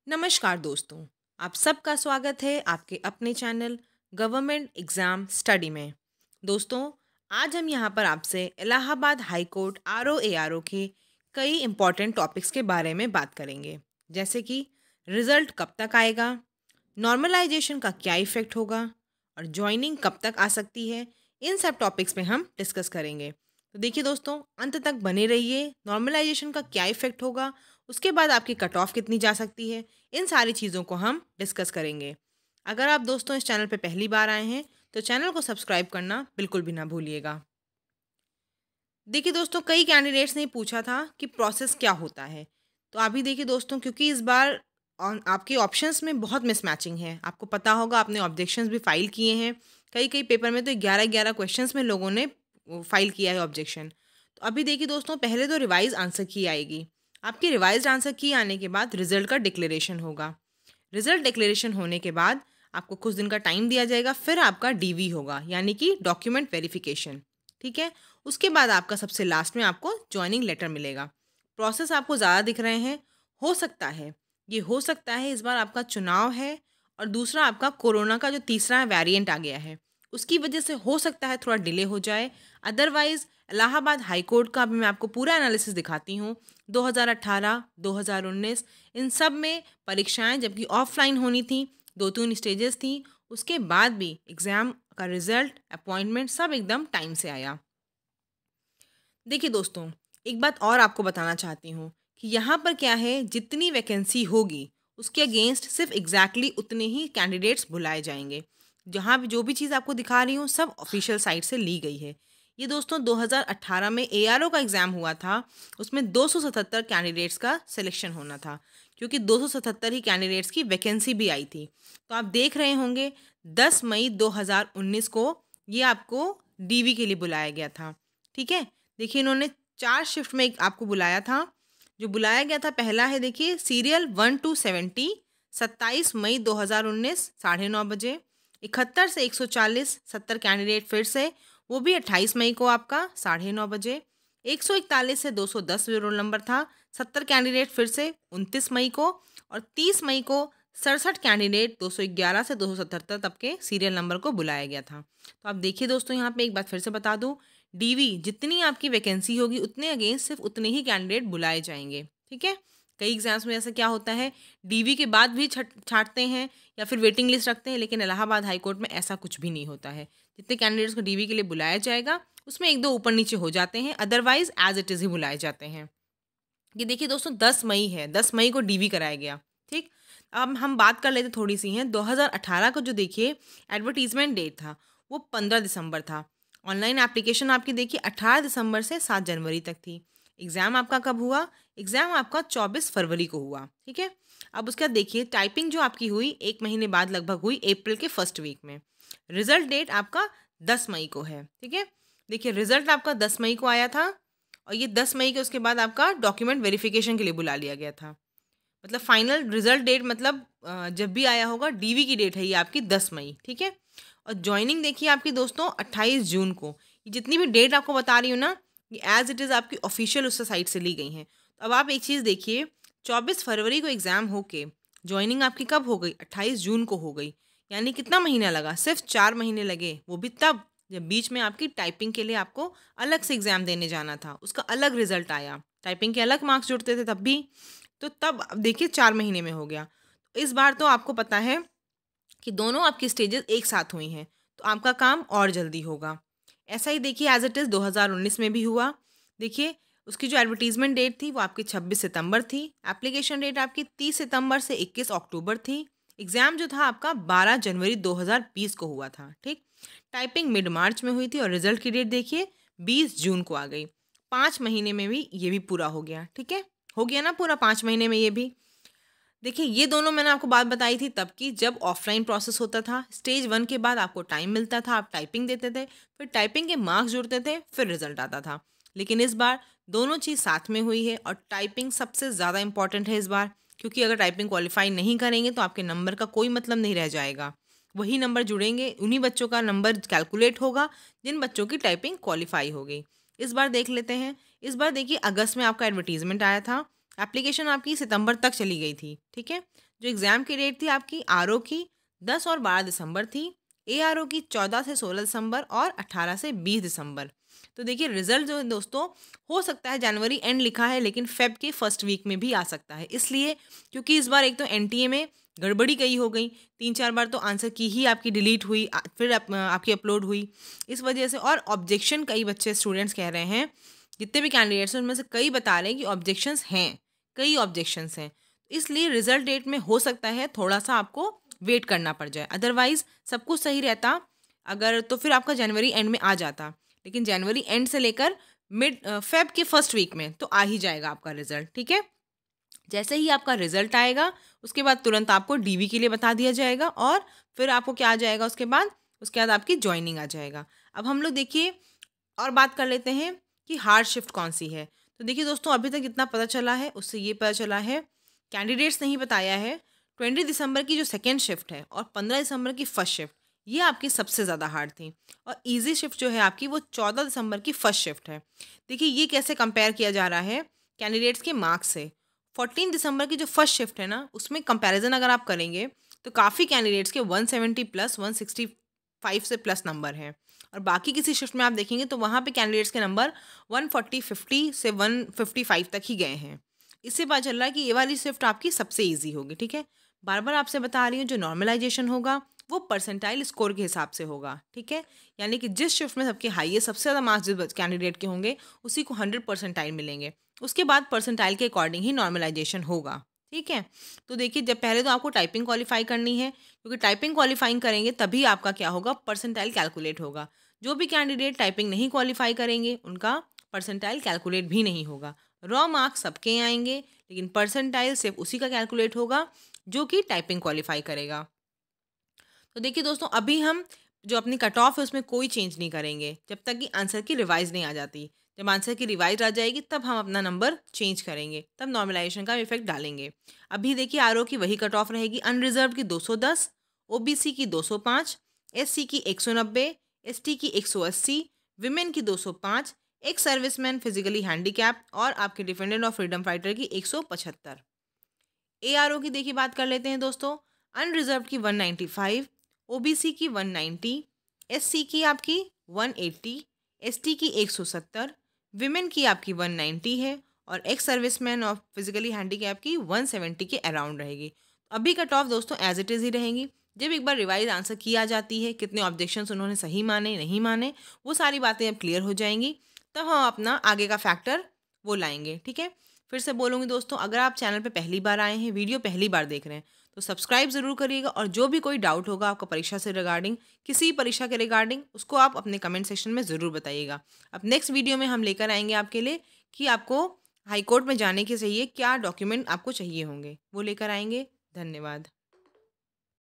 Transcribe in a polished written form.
नमस्कार दोस्तों। आप सबका स्वागत है आपके अपने चैनल गवर्नमेंट एग्ज़ाम स्टडी में। दोस्तों, आज हम यहाँ पर आपसे इलाहाबाद हाई कोर्ट आरओ के कई इम्पॉर्टेंट टॉपिक्स के बारे में बात करेंगे, जैसे कि रिज़ल्ट कब तक आएगा, नॉर्मलाइजेशन का क्या इफ़ेक्ट होगा और जॉइनिंग कब तक आ सकती है। इन सब टॉपिक्स पे हम डिस्कस करेंगे। तो देखिए दोस्तों, अंत तक बने रहिए। नॉर्मलाइजेशन का क्या इफ़ेक्ट होगा, उसके बाद आपकी कट ऑफ कितनी जा सकती है, इन सारी चीज़ों को हम डिस्कस करेंगे। अगर आप दोस्तों इस चैनल पे पहली बार आए हैं तो चैनल को सब्सक्राइब करना बिल्कुल भी ना भूलिएगा। देखिए दोस्तों, कई कैंडिडेट्स ने पूछा था कि प्रोसेस क्या होता है। तो अभी देखिए दोस्तों, क्योंकि इस बार आपके ऑप्शंस में बहुत मिसमैचिंग है। आपको पता होगा, आपने ऑब्जेक्शंस भी फाइल किए हैं। कई कई पेपर में तो 11-11 क्वेश्चंस में लोगों ने फाइल किया है ऑब्जेक्शन। तो अभी देखिए दोस्तों, पहले तो रिवाइज आंसर की आएगी। आपकी रिवाइज आंसर की आने के बाद रिजल्ट का डिक्लेरेशन होगा। रिजल्ट डिक्लेरेशन होने के बाद आपको कुछ दिन का टाइम दिया जाएगा, फिर आपका डीवी होगा, यानी कि डॉक्यूमेंट वेरिफिकेशन। ठीक है। उसके बाद आपका सबसे लास्ट में आपको जॉइनिंग लेटर मिलेगा। प्रोसेस आपको ज़्यादा दिख रहे हैं। हो सकता है, ये हो सकता है इस बार आपका चुनाव है और दूसरा आपका कोरोना का जो तीसरा वेरिएंट आ गया है, उसकी वजह से हो सकता है थोड़ा डिले हो जाए। अदरवाइज़ इलाहाबाद हाई कोर्ट का भी मैं आपको पूरा एनालिसिस दिखाती हूँ। 2018, 2019 इन सब में परीक्षाएं जबकि ऑफलाइन होनी थी, 2-3 स्टेजेस थी, उसके बाद भी एग्ज़ाम का रिज़ल्ट, अपॉइंटमेंट सब एकदम टाइम से आया। देखिए दोस्तों, एक बात और आपको बताना चाहती हूँ कि यहाँ पर क्या है, जितनी वैकेंसी होगी उसके अगेंस्ट सिर्फ एग्जैक्टली उतने ही कैंडिडेट्स बुलाए जाएंगे। जहाँ भी जो भी चीज़ आपको दिखा रही हूँ सब ऑफिशियल साइट से ली गई है। ये दोस्तों 2018 में एआरओ का एग्ज़ाम हुआ था, उसमें 277 कैंडिडेट्स का सिलेक्शन होना था, क्योंकि 277 ही कैंडिडेट्स की वैकेंसी भी आई थी। तो आप देख रहे होंगे 10 मई 2019 को ये आपको डीवी के लिए बुलाया गया था। ठीक है। देखिए, इन्होंने 4 शिफ्ट में एक आपको बुलाया था। जो बुलाया गया था पहला है, देखिए, सीरियल 1 टू 70, 27 मई 2019 9:30 बजे। 71 से 140 70 कैंडिडेट फिर से, वो भी 28 मई को आपका 9:30 बजे। 141 से 210 रोल नंबर था, 70 कैंडिडेट फिर से 29 मई को। और 30 मई को 67 कैंडिडेट 211 से 277 तक के सीरियल नंबर को बुलाया गया था। तो आप देखिए दोस्तों, यहाँ पे एक बात फिर से बता दूँ, डीवी जितनी आपकी वैकेंसी होगी उतने अगेंस्ट सिर्फ उतने ही कैंडिडेट बुलाए जाएंगे। ठीक है। कई एग्जाम्स में ऐसा क्या होता है, डीवी के बाद भी छांटते हैं या फिर वेटिंग लिस्ट रखते हैं, लेकिन इलाहाबाद हाई कोर्ट में ऐसा कुछ भी नहीं होता है। जितने कैंडिडेट्स को डीवी के लिए बुलाया जाएगा उसमें एक दो ऊपर नीचे हो जाते हैं, अदरवाइज एज इट इज़ ही बुलाए जाते हैं। ये देखिए दोस्तों, 10 मई है, 10 मई को डीवी कराया गया। ठीक। अब हम बात कर लेते थोड़ी सी हैं। 2018 को जो देखिए एडवर्टीजमेंट डेट था वो 15 दिसंबर था। ऑनलाइन एप्लीकेशन आपकी देखिए 18 दिसंबर से 7 जनवरी तक थी। एग्ज़ाम आपका कब हुआ? एग्ज़ाम आपका 24 फरवरी को हुआ। ठीक है। अब उसके बाद देखिए टाइपिंग जो आपकी हुई 1 महीने बाद लगभग हुई, अप्रैल के फर्स्ट वीक में। रिजल्ट डेट आपका 10 मई को है। ठीक है। देखिए रिजल्ट आपका 10 मई को आया था और ये 10 मई के उसके बाद आपका डॉक्यूमेंट वेरिफिकेशन के लिए बुला लिया गया था। मतलब फाइनल रिजल्ट डेट, मतलब जब भी आया होगा, डीवी की डेट है ये आपकी 10 मई। ठीक है। और ज्वाइनिंग देखिए आपकी दोस्तों 28 जून को। ये जितनी भी डेट आपको बता रही हूँ ना, ये एज इट इज़ आपकी ऑफिशियल उस साइट से ली गई हैं। तो अब आप एक चीज़ देखिए, 24 फरवरी को एग्ज़ाम होके ज्वाइनिंग आपकी कब हो गई? 28 जून को हो गई। यानी कितना महीना लगा? सिर्फ 4 महीने लगे, वो भी तब जब बीच में आपकी टाइपिंग के लिए आपको अलग से एग्ज़ाम देने जाना था, उसका अलग रिजल्ट आया। टाइपिंग के अलग मार्क्स जुड़ते थे तब भी। तो तब अब देखिए 4 महीने में हो गया। तो इस बार तो आपको पता है कि दोनों आपकी स्टेजेस एक साथ हुई हैं, तो आपका काम और जल्दी होगा। ऐसा ही देखिए एज इट इज़ 2019 में भी हुआ। देखिए उसकी जो एडवर्टीजमेंट डेट थी वो आपकी 26 सितंबर थी। एप्लीकेशन डेट आपकी 30 सितंबर से 21 अक्टूबर थी। एग्ज़ाम जो था आपका 12 जनवरी 2020 को हुआ था। ठीक। टाइपिंग मिड मार्च में हुई थी और रिजल्ट की डेट देखिए 20 जून को आ गई। 5 महीने में भी ये भी पूरा हो गया। ठीक है। हो गया ना पूरा 5 महीने में ये भी। देखिए ये दोनों मैंने आपको बात बताई थी तब की, जब ऑफलाइन प्रोसेस होता था। स्टेज 1 के बाद आपको टाइम मिलता था, आप टाइपिंग देते थे, फिर टाइपिंग के मार्क्स जुड़ते थे, फिर रिजल्ट आता था। लेकिन इस बार दोनों चीज़ साथ में हुई है और टाइपिंग सबसे ज़्यादा इंपॉर्टेंट है इस बार, क्योंकि अगर टाइपिंग क्वालिफाई नहीं करेंगे तो आपके नंबर का कोई मतलब नहीं रह जाएगा। वही नंबर जुड़ेंगे, उन्हीं बच्चों का नंबर कैलकुलेट होगा जिन बच्चों की टाइपिंग क्वालिफाई हो गई। इस बार देख लेते हैं। इस बार देखिए अगस्त में आपका एडवर्टीजमेंट आया था। एप्लीकेशन आपकी सितंबर तक चली गई थी, ठीक है। जो एग्ज़ाम की डेट थी आपकी आरओ की 10 और 12 दिसंबर थी, एआरओ की 14 से 16 दिसंबर और 18 से 20 दिसंबर। तो देखिए रिजल्ट जो है दोस्तों, हो सकता है जनवरी एंड लिखा है लेकिन फेब के फर्स्ट वीक में भी आ सकता है, इसलिए क्योंकि इस बार एक तो एनटीए में गड़बड़ी कई हो गई, 3-4 बार तो आंसर की ही आपकी डिलीट हुई, फिर आपकी अपलोड हुई, इस वजह से। और ऑब्जेक्शन कई बच्चे स्टूडेंट्स कह रहे हैं, जितने भी कैंडिडेट्स हैं उनमें से कई बता रहे हैं कि ऑब्जेक्शंस हैं, कई ऑब्जेक्शंस हैं, इसलिए रिजल्ट डेट में हो सकता है थोड़ा सा आपको वेट करना पड़ जाए। अदरवाइज सब कुछ सही रहता अगर, तो फिर आपका जनवरी एंड में आ जाता, लेकिन जनवरी एंड से लेकर मिड फेब के फर्स्ट वीक में तो आ ही जाएगा आपका रिजल्ट, ठीक है। जैसे ही आपका रिजल्ट आएगा उसके बाद तुरंत आपको डीवी के लिए बता दिया जाएगा और फिर आपको क्या आ जाएगा उसके बाद आपकी ज्वाइनिंग आ जाएगा। अब हम लोग देखिए और बात कर लेते हैं कि हार्ड शिफ्ट कौन सी है। तो देखिए दोस्तों, अभी तक जितना पता चला है उससे ये पता चला है, कैंडिडेट्स नहीं बताया है, 20 दिसंबर की जो सेकेंड शिफ्ट है और 15 दिसंबर की फर्स्ट शिफ्ट ये आपकी सबसे ज़्यादा हार्ड थी, और इजी शिफ्ट जो है आपकी वो 14 दिसंबर की फर्स्ट शिफ्ट है। देखिए ये कैसे कंपेयर किया जा रहा है कैंडिडेट्स के मार्क्स से। 14 दिसंबर की जो फर्स्ट शिफ्ट है ना, उसमें कंपैरिजन अगर आप करेंगे तो काफ़ी कैंडिडेट्स के 170 प्लस 165 से प्लस नंबर हैं, और बाकी किसी शिफ्ट में आप देखेंगे तो वहाँ पे कैंडिडेट्स के नंबर 140 50 से 155 तक ही गए हैं। इससे पता चल रहा है कि ये वाली शिफ्ट आपकी सबसे ईजी होगी, ठीक है। बार बार आपसे बता रही हूँ, जो नॉर्मलाइजेशन होगा वो परसेंटाइल स्कोर के हिसाब से होगा, ठीक है। यानी कि जिस शिफ्ट में सबके हाईएस्ट सबसे ज़्यादा मार्क्स जिस कैंडिडेट के होंगे उसी को 100 परसेंटाइल मिलेंगे, उसके बाद परसेंटाइल के अकॉर्डिंग ही नॉर्मलाइजेशन होगा, ठीक है। तो देखिए, जब पहले तो आपको टाइपिंग क्वालिफाई करनी है, क्योंकि टाइपिंग क्वालिफाइंग करेंगे तभी आपका क्या होगा, परसेंटाइल कैलकुलेट होगा। जो भी कैंडिडेट टाइपिंग नहीं क्वालिफाई करेंगे उनका परसेंटाइल कैलकुलेट भी नहीं होगा। रॉ मार्क्स सबके आएंगे लेकिन परसेंटाइल सिर्फ उसी का कैलकुलेट होगा जो कि टाइपिंग क्वालिफाई करेगा। तो देखिए दोस्तों, अभी हम जो अपनी कट ऑफ है उसमें कोई चेंज नहीं करेंगे जब तक कि आंसर की रिवाइज नहीं आ जाती। जब आंसर की रिवाइज आ जाएगी तब हम अपना नंबर चेंज करेंगे, तब नॉर्मलाइजेशन का इफेक्ट डालेंगे। अभी देखिए आरओ की वही कट ऑफ रहेगी, अनरिजर्व की 210, ओबीसी की 205, एससी की 190, एसटी की 180, विमेन की 205, एक सर्विसमैन फिजिकली हैंडीकैप और आपके डिफेंडेंट ऑफ फ्रीडम फाइटर की 175। एआरओ की देखिए बात कर लेते हैं दोस्तों, अनरिजर्व की 195, ओबीसी की 190, एससी की आपकी 180, एसटी की 170, विमेन की आपकी 190 है और ex serviceman of physically handicap की 170 के अराउंड रहेगी। अभी कट ऑफ दोस्तों एज इट इज़ ही रहेंगी। जब एक बार रिवाइज आंसर की आ जाती है, कितने ऑब्जेक्शंस उन्होंने सही माने नहीं माने, वो सारी बातें अब क्लियर हो जाएंगी, तब हम अपना आगे का फैक्टर वो लाएंगे, ठीक है। फिर से बोलूँगी दोस्तों, अगर आप चैनल पे पहली बार आए हैं, वीडियो पहली बार देख रहे हैं, तो सब्सक्राइब ज़रूर करिएगा, और जो भी कोई डाउट होगा आपका परीक्षा से रिगार्डिंग, किसी परीक्षा के रिगार्डिंग, उसको आप अपने कमेंट सेक्शन में ज़रूर बताइएगा। अब नेक्स्ट वीडियो में हम लेकर आएंगे आपके लिए कि आपको हाई कोर्ट में जाने के चाहिए क्या डॉक्यूमेंट आपको चाहिए होंगे, वो लेकर आएंगे। धन्यवाद।